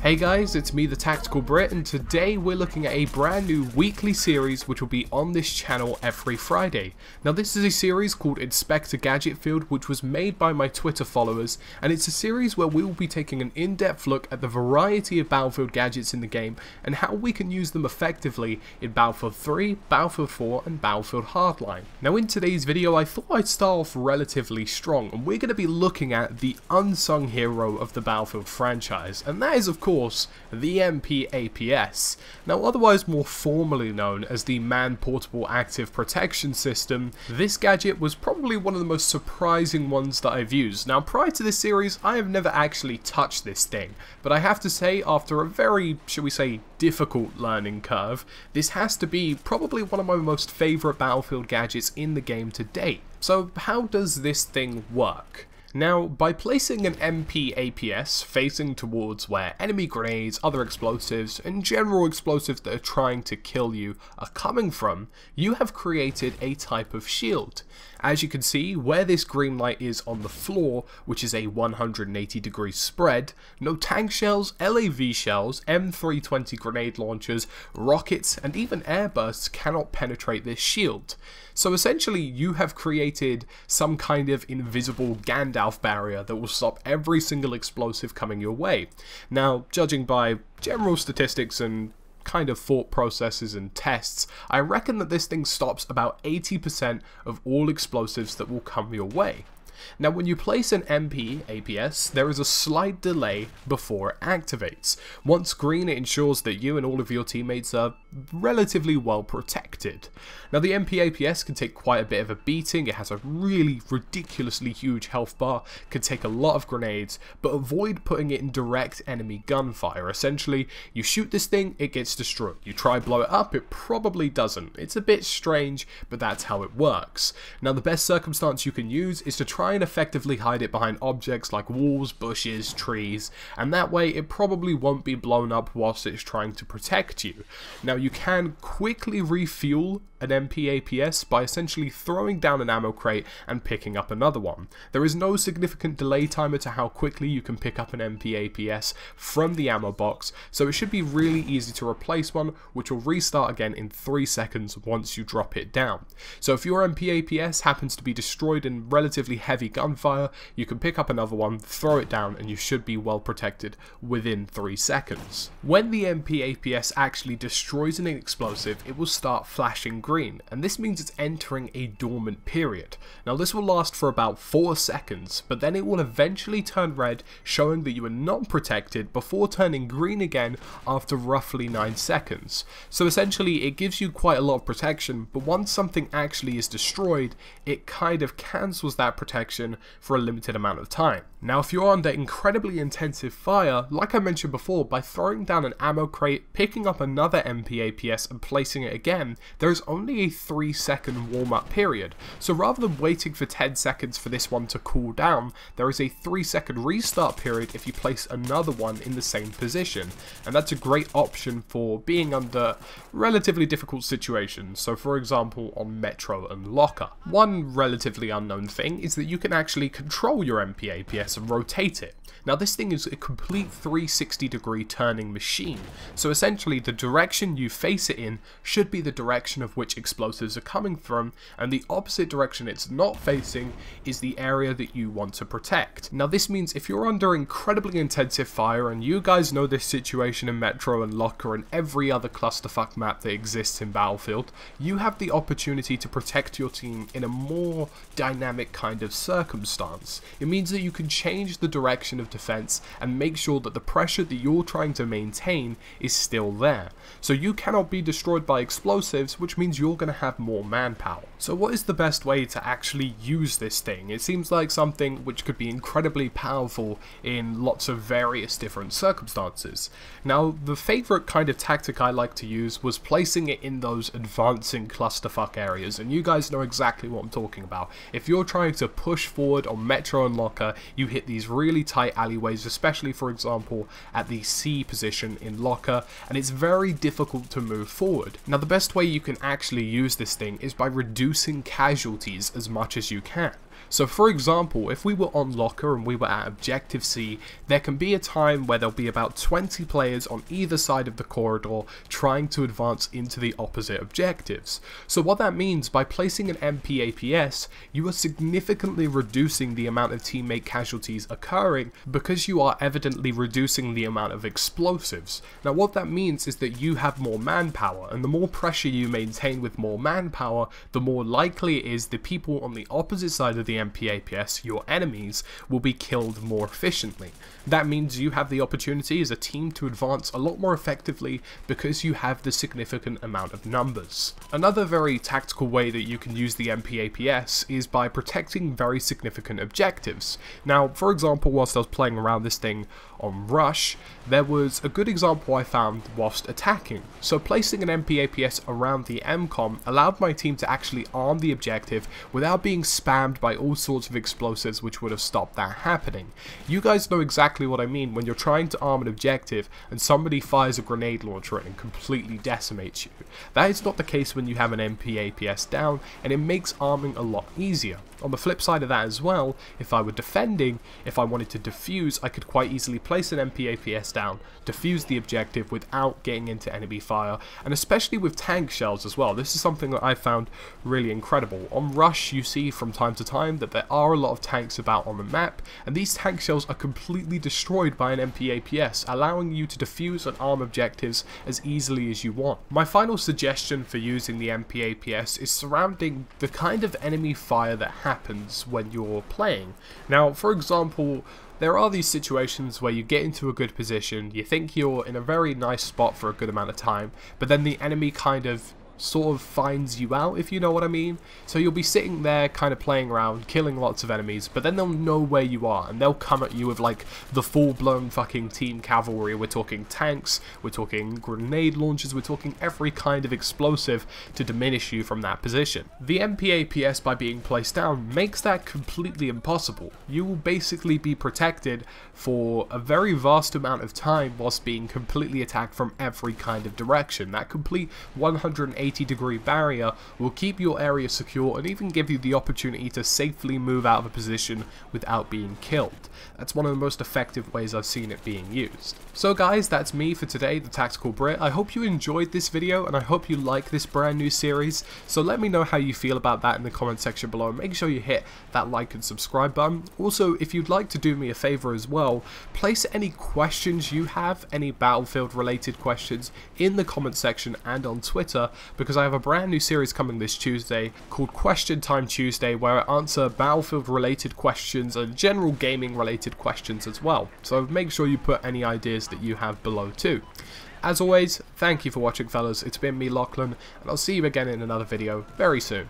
Hey guys, it's me, TheTacticalBrit, and today we're looking at a brand new weekly series which will be on this channel every Friday. Now this is a series called Inspector Gadgetfield, which was made by my Twitter followers, and it's a series where we will be taking an in-depth look at the variety of Battlefield gadgets in the game and how we can use them effectively in Battlefield 3, Battlefield 4 and Battlefield Hardline. Now in today's video I thought I'd start off relatively strong, and we're going to be looking at the unsung hero of the Battlefield franchise, and that is of course the MP-APS. Now otherwise more formally known as the Man-Portable Active Protection System, this gadget was probably one of the most surprising ones that I've used. Now prior to this series I have never actually touched this thing, but I have to say after a very, shall we say, difficult learning curve, this has to be probably one of my most favourite Battlefield gadgets in the game to date. So how does this thing work? Now, by placing an MP-APS facing towards where enemy grenades, other explosives, and general explosives that are trying to kill you are coming from, you have created a type of shield. As you can see, where this green light is on the floor, which is a 180-degree spread, no tank shells, LAV shells, M320 grenade launchers, rockets, and even airbursts cannot penetrate this shield. So essentially, you have created some kind of invisible Gandalf barrier that will stop every single explosive coming your way. Now, judging by general statistics and kind of thought processes and tests, I reckon that this thing stops about 80% of all explosives that will come your way. Now when you place an MP-APS, there is a slight delay before it activates. Once green, it ensures that you and all of your teammates are relatively well protected. Now the MP-APS can take quite a bit of a beating, it has a really ridiculously huge health bar, can take a lot of grenades, but avoid putting it in direct enemy gunfire. Essentially, you shoot this thing, it gets destroyed. You try blow it up, it probably doesn't. It's a bit strange, but that's how it works. Now the best circumstance you can use is to try and effectively hide it behind objects like walls, bushes, trees, and that way it probably won't be blown up whilst it's trying to protect you. Now you can quickly refuel an MP-APS by essentially throwing down an ammo crate and picking up another one. There is no significant delay timer to how quickly you can pick up an MP-APS from the ammo box, so it should be really easy to replace one, which will restart again in 3 seconds once you drop it down. So if your MP-APS happens to be destroyed in relatively heavy gunfire, you can pick up another one, throw it down, and you should be well protected within 3 seconds. When the MP-APS actually destroys an explosive, it will start flashing green, and this means it's entering a dormant period. Now this will last for about 4 seconds, but then it will eventually turn red, showing that you are not protected, before turning green again after roughly 9 seconds. So essentially it gives you quite a lot of protection, but once something actually is destroyed, it kind of cancels that protection for a limited amount of time. Now if you're under incredibly intensive fire, like I mentioned before, by throwing down an ammo crate, picking up another MP-APS and placing it again, there is only a 3-second warm-up period. So rather than waiting for 10 seconds for this one to cool down, there is a 3-second restart period if you place another one in the same position. And that's a great option for being under relatively difficult situations. So for example on Metro and Locker. One relatively unknown thing is that you can actually control your MP-APS and rotate it. Now this thing is a complete 360-degree turning machine, so essentially the direction you face it in should be the direction of which explosives are coming from, and the opposite direction it's not facing is the area that you want to protect. Now this means if you're under incredibly intensive fire, and you guys know this situation in Metro and Locker and every other clusterfuck map that exists in Battlefield, you have the opportunity to protect your team in a more dynamic kind of circumstance. It means that you can change the direction of defense and make sure that the pressure that you're trying to maintain is still there. So you cannot be destroyed by explosives, which means you're going to have more manpower. So what is the best way to actually use this thing? It seems like something which could be incredibly powerful in lots of various different circumstances. Now the favourite kind of tactic I like to use was placing it in those advancing clusterfuck areas, and you guys know exactly what I'm talking about. If you're trying to push forward on Metro and Locker, you hit these really tight alleyways, especially for example at the C position in Locker, and it's very difficult to move forward. Now the best way you can actually use this thing is by reducing casualties as much as you can. So for example, if we were on Locker and we were at Objective C, there can be a time where there'll be about 20 players on either side of the corridor trying to advance into the opposite objectives. So what that means, by placing an MP-APS, you are significantly reducing the amount of teammate casualties occurring because you are evidently reducing the amount of explosives. Now what that means is that you have more manpower, and the more pressure you maintain with more manpower, the more likely it is the people on the opposite side of the MP-APS, your enemies, will be killed more efficiently. That means you have the opportunity as a team to advance a lot more effectively because you have the significant amount of numbers. Another very tactical way that you can use the MP-APS is by protecting very significant objectives. Now, for example, whilst I was playing around this thing on Rush, there was a good example I found whilst attacking. So placing an MP-APS around the MCOM allowed my team to actually arm the objective without being spammed by all sorts of explosives which would have stopped that happening. You guys know exactly what I mean when you're trying to arm an objective and somebody fires a grenade launcher and completely decimates you. That is not the case when you have an MP-APS down, and it makes arming a lot easier. On the flip side of that as well, if I were defending, if I wanted to defuse, I could quite easily place an MP-APS down, defuse the objective without getting into enemy fire, and especially with tank shells as well. This is something that I found really incredible. On Rush, you see from time to time that there are a lot of tanks about on the map, and these tank shells are completely destroyed by an MP-APS, allowing you to defuse and arm objectives as easily as you want. My final suggestion for using the MP-APS is surrounding the kind of enemy fire that happens when you're playing. Now, for example, there are these situations where you get into a good position, you think you're in a very nice spot for a good amount of time, but then the enemy kind of sort of finds you out, if you know what I mean. So you'll be sitting there kind of playing around, killing lots of enemies, but then they'll know where you are and they'll come at you with like the full-blown fucking team cavalry. We're talking tanks, we're talking grenade launchers, we're talking every kind of explosive to diminish you from that position. The MP-APS, by being placed down, makes that completely impossible. You will basically be protected for a very vast amount of time whilst being completely attacked from every kind of direction. That complete 180-degree barrier will keep your area secure and even give you the opportunity to safely move out of a position without being killed. That's one of the most effective ways I've seen it being used. So guys, that's me for today, the Tactical Brit. I hope you enjoyed this video and I hope you like this brand new series. So let me know how you feel about that in the comment section below. Make sure you hit that like and subscribe button. Also, if you'd like to do me a favor as well, place any questions you have, any Battlefield related questions, in the comment section and on Twitter, because I have a brand new series coming this Tuesday called Question Time Tuesday, where I answer Battlefield related questions and general gaming related questions as well. So make sure you put any ideas that you have below too. As always, thank you for watching fellas. It's been me, Lachlan, and I'll see you again in another video very soon.